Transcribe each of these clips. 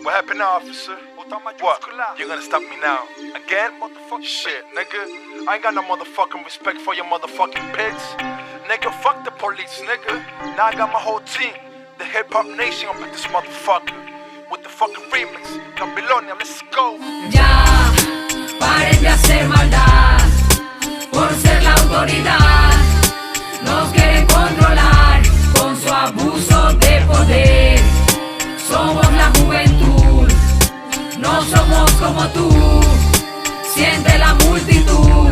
What happened now, officer? What? You're gonna stop me now? Again? Motherfucking shit, nigga. I ain't got no motherfucking respect for your motherfucking pigs. Nigga, fuck the police, nigga. Now I got my whole team. The hip hop nation up in this motherfucker. With the fucking remix. Babilonia, let's go. Ya, paren de hacer maldad. Por ser la autoridad. Nos quieren controlar con su abuso de poder. Somos la juventud, no somos como tú. Siente la multitud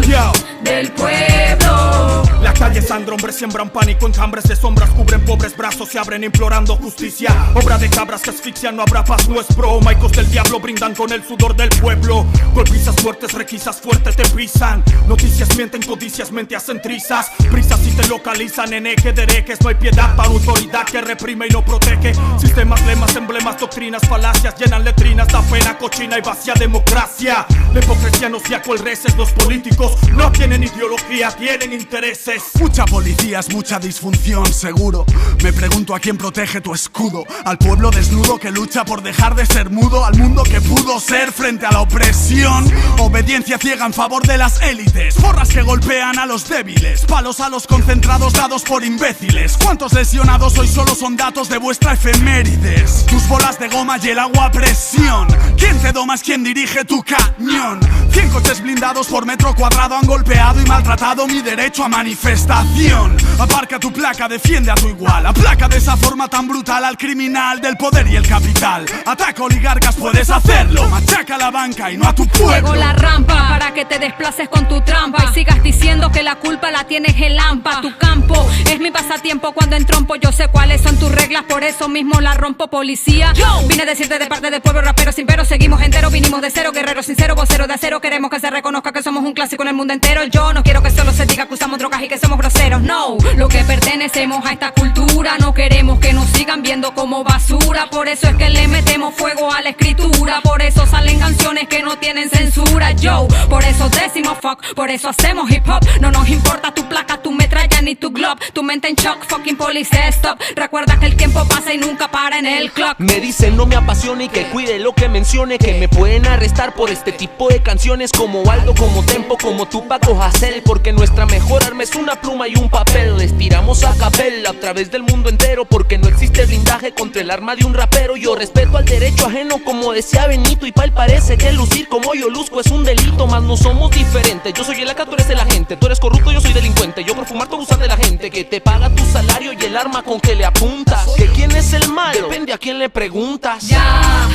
del pueblo. La calle sangra, hombres siembran pánico, enjambres de sombras cubren pobres brazos, se abren implorando justicia. Obra de cabras que asfixian, no habrá paz, no es broma. Icos del diablo brindan con el sudor del pueblo. Golpizas fuertes, requisas fuerte, te pisan. Noticias mienten, codicias, mente hacen trizas. Prisas si te localizan en eje de herejes. No hay piedad para autoridad que reprime y no protege. Sistemas, lemas, emblemas, doctrinas, falacias llenan letrinas, da pena, cochina y vacía democracia. La hipocresía nos guía cual reces. Los políticos no tienen ideología, tienen intereses. Mucha policía es mucha disfunción, seguro. Me pregunto a quién protege tu escudo. Al pueblo desnudo que lucha por dejar de ser mudo. Al mundo que pudo ser frente a la opresión. Obediencia ciega en favor de las élites. Porras que golpean a los débiles. Palos a los concentrados dados por imbéciles. ¿Cuántos lesionados hoy solo son datos de vuestra efemérides? Tus bolas de goma y el agua a presión. ¿Quién te doma es quien dirige tu cañón? 100 coches blindados por metro cuadrado han golpeado y maltratado mi derecho a manifestación. Aparca tu placa, defiende a tu igual. Aplaca de esa forma tan brutal al criminal del poder y el capital. Ataca oligarcas, puedes hacerlo. Machaca a la banca y no a tu pueblo. Llegó la rampa para que te desplaces con tu trampa y sigas diciendo que la culpa la tienes el AMPA. Tu campo es mi pasatiempo cuando entrompo. Yo sé cuáles son tus reglas, por eso mismo la rompo, policía. Vine a decirte de parte del pueblo rapero sin pero. Seguimos enteros, vinimos de cero, guerrero sincero, vocero de acero. Queremos que se reconozca que somos un clásico en el mundo entero. Yo no quiero que solo se diga que usamos drogas y que somos groseros. No, lo que pertenecemos a esta cultura. No queremos que nos sigan viendo como basura. Por eso es que le metemos fuego a la escritura. Por eso salen canciones que no tienen censura. Yo, por eso decimos fuck. Por eso hacemos hip hop. No nos importa tu placa, tu metralla ni tu glob. Tu mente en shock, fucking police stop. Recuerda que el tiempo pasa y nunca para en el clock. Me dicen no me apasione y que cuide lo que mencione. Que me pueden arrestar por este tipo de canciones. Como Aldo, como Tempo, como Tupac o Hassel. Porque nuestra mejor arma es una pluma y un papel. Les tiramos a capela a través del mundo entero. Porque no existe blindaje contra el arma de un rapero. Yo respeto al derecho ajeno como decía Benito. Y pa'l parece que lucir como yo luzco es un delito. Mas no somos diferentes. Yo soy el acá, tú eres el agente. Tú eres corrupto, yo soy delincuente. Yo perfumar tu abusar de la gente. Que te paga tu salario y el arma con que le apuntas. Que quién es el malo, depende a quién le preguntas. Ya,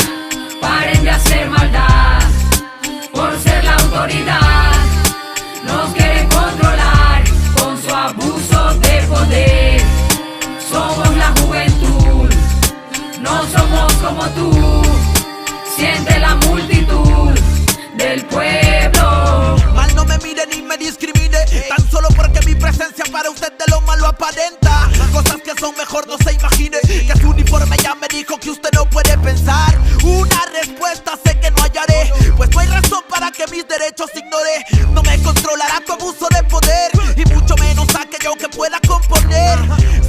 paren de hacer maldad. Por ser la autoridad. Nos quieren controlar con su abuso de poder. Somos la juventud, no somos como tú. Siente la multitud del pueblo. Mal no me mire ni me discrimine, tan solo porque mi presencia para usted de lo malo aparenta. Cosas que son mejor no se imagine. Que su uniforme ya me dijo que usted no puede pensar. Una respuesta sé que no hallaré, pues no hay razón para que mis derechos ignore. No me controlará tu abuso de poder, y mucho menos aquello que pueda componer.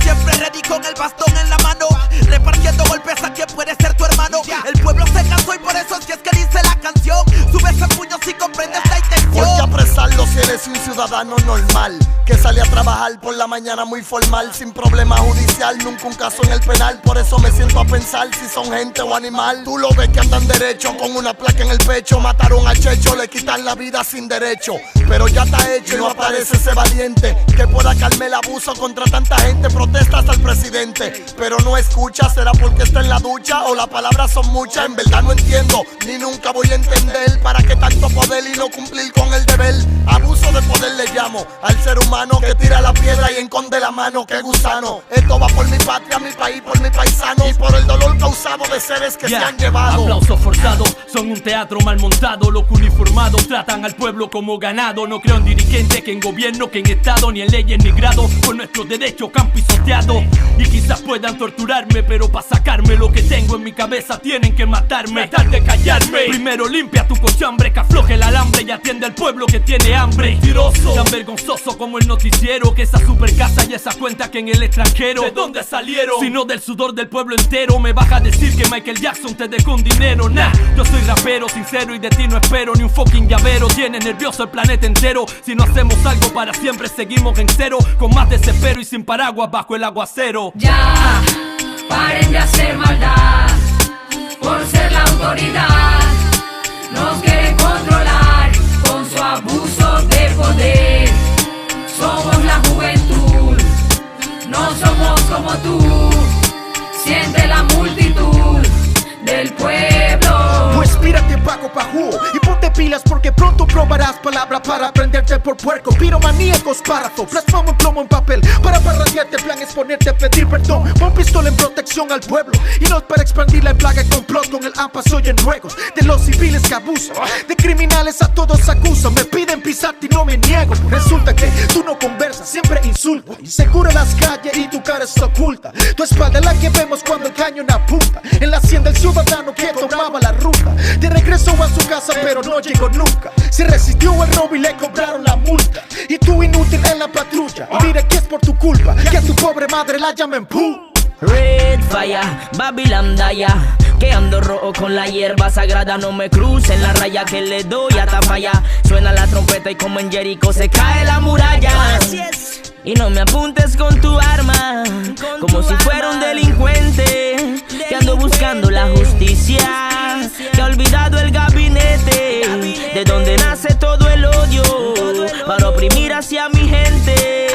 Siempre ready con el bastón en la mano, repartiendo golpes a quien puede ser tu hermano. El pueblo se cansó y por eso es que dice la canción. Sube ese puño si comprendes la intención. Voy a apresarlo si eres un ciudadano normal, que sale a trabajar por la mañana muy formal, sin problema judicial, nunca un caso en el penal. Por eso me siento a pensar si son gente o animal. Tú lo ves que andan derecho con una placa en el pecho. Mataron a Checho, le quitan la vida sin derecho. Pero ya está hecho y no aparece ese valiente que pueda calmar el abuso contra tanta gente. Protestas al presidente, pero no escucha. ¿Será porque está en la ducha o las palabras son muchas? En verdad no entiendo, ni nunca voy a entender para qué tanto poder y no cumplir con el deber. Abuso de poder le llamo al ser humano que tira la piedra y esconde la mano. ¡Qué gusano! Esto va por mi patria, mi país, por mi paisano y por el dolor causado de seres que se han llevado. Aplausos forzados, son un teatro mal montado. Los uniformados tratan al pueblo como ganado. No creo en dirigentes, que en gobierno, que en estado, ni en leyes ni grado. Por nuestros derechos han pisoteado. Y quizás puedan torturarme, pero para sacarme lo que tengo en mi cabeza tienen que matarme. Tratar de callarme. Primero limpia tu cochambre, que afloje el alambre y atiende al pueblo que tiene hambre. Mentiroso, tan vergonzoso como el noticiero, que esa supercasa y esa cuenta que en el extranjero. ¿De dónde salieron? Sino del sudor del pueblo entero. Me baja a decir decir que Michael Jackson te dejó un dinero, nah. Yo soy rapero sincero y de ti no espero ni un fucking llavero. Tiene nervioso el planeta entero. Si no hacemos algo para siempre seguimos en cero, con más desespero y sin paraguas bajo el aguacero. Ya, paren de hacer maldad por ser la autoridad. Nos quieren controlar con su abuso de poder. Somos la juventud, no somos como tú. Siente la multitud del pueblo. Pues mírate Paco Pajú y ponte pilas porque pronto probarás palabra para prenderte por puerco. Piromaníacos párrafo, plasmamos en plomo en papel para parradearte, el plan es ponerte a pedir perdón. Pon pistola en protección al pueblo y no es para expandir la plaga y complot. Con el AMPA se oyen ruegos de los civiles que abusan, de criminales a todos acusan. Me piden pisarte y no me niego. Resulta que tú no conversas, siempre insultas. Inseguro en las calles y tu cara está oculta. Tu espalda es la que vemos cuando el cañón apunta. En la hacienda el ciudadano que tomaba la ruta de regreso a su casa pero no llegó nunca. Se resistió al robo y le cobraron la multa. Y tú inútil en la patrulla. Y mira que es por tu culpa que a tu pobre madre la llamen pu. Red Fire, Babylon Daya, que ando rojo con la hierba sagrada. No me crucen la raya que le doy hasta falla. Suena la trompeta y como en Jericho se cae la muralla. Y no me apuntes con tu arma, como si fuera un delincuente que ando buscando la justicia, que ha olvidado el gabinete de donde nace todo el odio para oprimir hacia mi gente.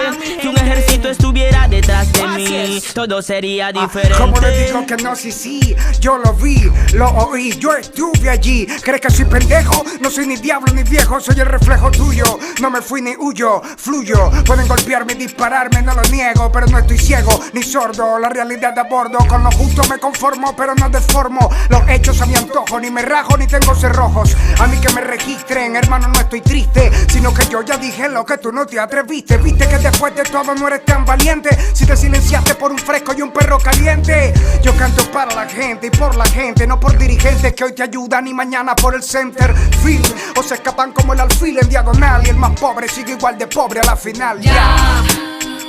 Si un ejército estuviera detrás de mí, todo sería diferente. Como le digo que no, sí, yo lo vi, lo oí, yo estuve allí. ¿Crees que soy pendejo? No soy ni diablo ni viejo, soy el reflejo tuyo. No me fui ni huyo, fluyo. Pueden golpearme y dispararme, no lo niego, pero no estoy ciego ni sordo. La realidad de a bordo, con lo justo me conformo, pero no deformo los hechos a mi antojo. Ni me rajo ni tengo cerrojos. A mí que me registren, hermano, no estoy triste, sino que yo ya dije lo que tú no te atreviste. Viste que después de todo no eres tan valiente. Si te silenciaste por un fresco y un perro caliente. Yo canto para la gente y por la gente, no por dirigentes que hoy te ayudan y mañana por el center field. O se escapan como el alfil en diagonal y el más pobre sigue igual de pobre a la final. Ya,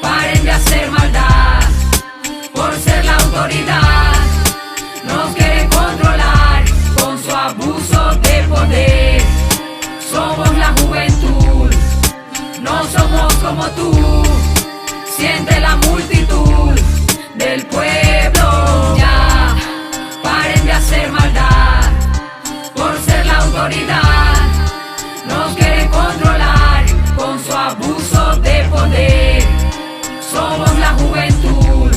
paren de hacer maldad por ser la autoridad. Nos quieren controlar con su abuso de poder. Somos la juventud, no somos como tú. Siente la multitud del pueblo. Ya, paren de hacer maldad por ser la autoridad. Nos quieren controlar con su abuso de poder. Somos la juventud,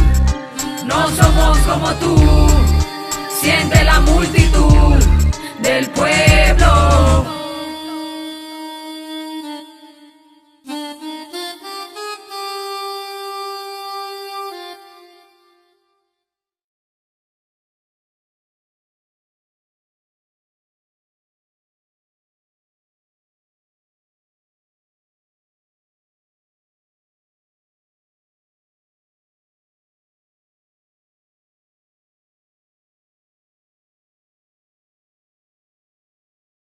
no somos como tú. Siente la multitud del pueblo.